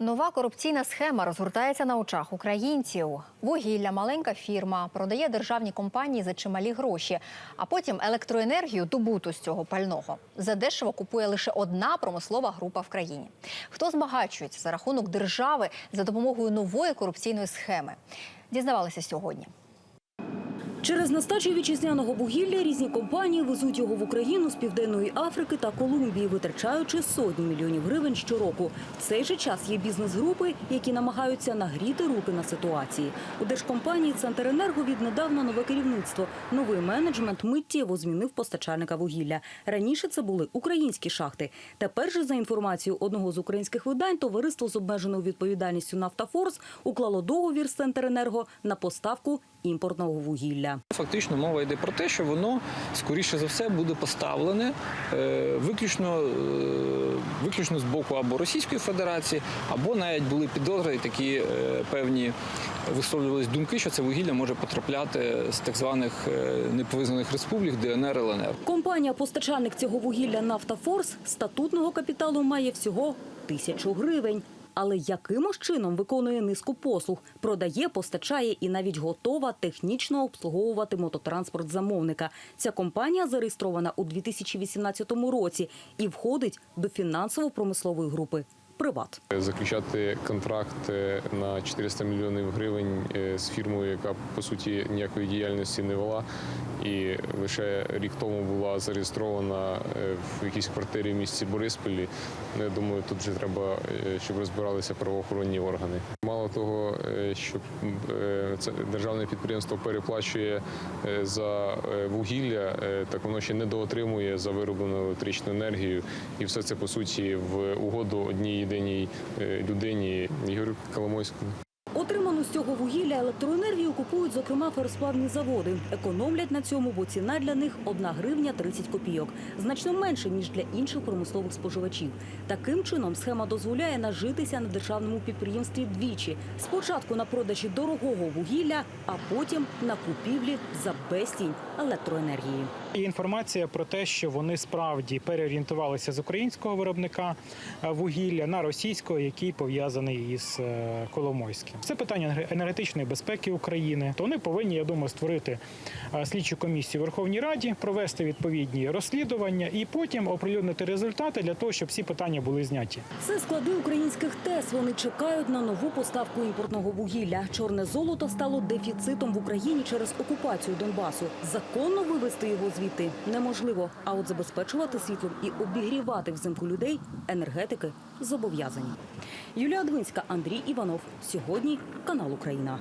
Нова корупційна схема розгортається на очах українців. Вугілля маленька фірма продає державні компанії за чималі гроші, а потім електроенергію, добуту з цього пального, задешево купує лише одна промислова група в країні. Хто збагачується за рахунок держави за допомогою нової корупційної схеми? Дізнавалися сьогодні. Через нестачу вітчизняного вугілля різні компанії везуть його в Україну з Південної Африки та Колумбії, витрачаючи сотні мільйонів гривень щороку. В цей же час є бізнес-групи, які намагаються нагріти руки на ситуації. У держкомпанії «Центренерго» віднедавна нове керівництво. Новий менеджмент миттєво змінив постачальника вугілля. Раніше це були українські шахти. Тепер же, за інформацією одного з українських видань, товариство з обмеженою відповідальністю «Нафтафорс» уклало договір з «Центренерго» на поставку імпортного вугілля. Фактично мова йде про те, що воно, скоріше за все, буде поставлене виключно з боку або Російської Федерації, або навіть були підозри, такі певні висловлювались думки, що це вугілля може потрапляти з так званих неповизнаних республік ДНР, ЛНР. Компанія-постачальник цього вугілля «Нафтафорс» статутного капіталу має всього 1000 гривень. Але якимось чином виконує низку послуг, продає, постачає і навіть готова технічно обслуговувати мототранспорт замовника. Ця компанія зареєстрована у 2018 році і входить до фінансово-промислової групи «Приват». Заключати контракт на 400 мільйонів гривень з фірмою, яка, по суті, ніякої діяльності не вела, і лише рік тому була зареєстрована в якійсь квартирі в місті Борисполі. Я думаю, тут вже треба, щоб розбиралися правоохоронні органи. Мало того, що це державне підприємство переплачує за вугілля, так воно ще недоотримує за вироблену електричну енергію. І все це, по суті, в угоду одній єдиній людині – Ігорю Коломойському. Отриману з цього вугілля електроенергію купують, зокрема, феросплавні заводи. Економлять на цьому, бо ціна для них – 1 гривня 30 копійок. Значно менше, ніж для інших промислових споживачів. Таким чином, схема дозволяє нажитися на державному підприємстві двічі. Спочатку на продажі дорогого вугілля, а потім на купівлі за безцінь електроенергії. Є інформація про те, що вони справді переорієнтувалися з українського виробника вугілля на російського, який пов'язаний із Коломойським. Це питання енергетичної безпеки України. То вони повинні, я думаю, створити слідчу комісію в Верховній Раді, провести відповідні розслідування і потім оприлюднити результати для того, щоб всі питання були зняті. Це склади українських ТЕС. Вони чекають на нову поставку імпортного вугілля. Чорне золото стало дефіцитом в Україні через окупацію Донбасу. Законно вивезти його звідти неможливо. А от забезпечувати світлом і обігрівати взимку людей енергетики зобов'язані. Юлія Двинська, Андрій Іванов. Сьогодні канал Україна.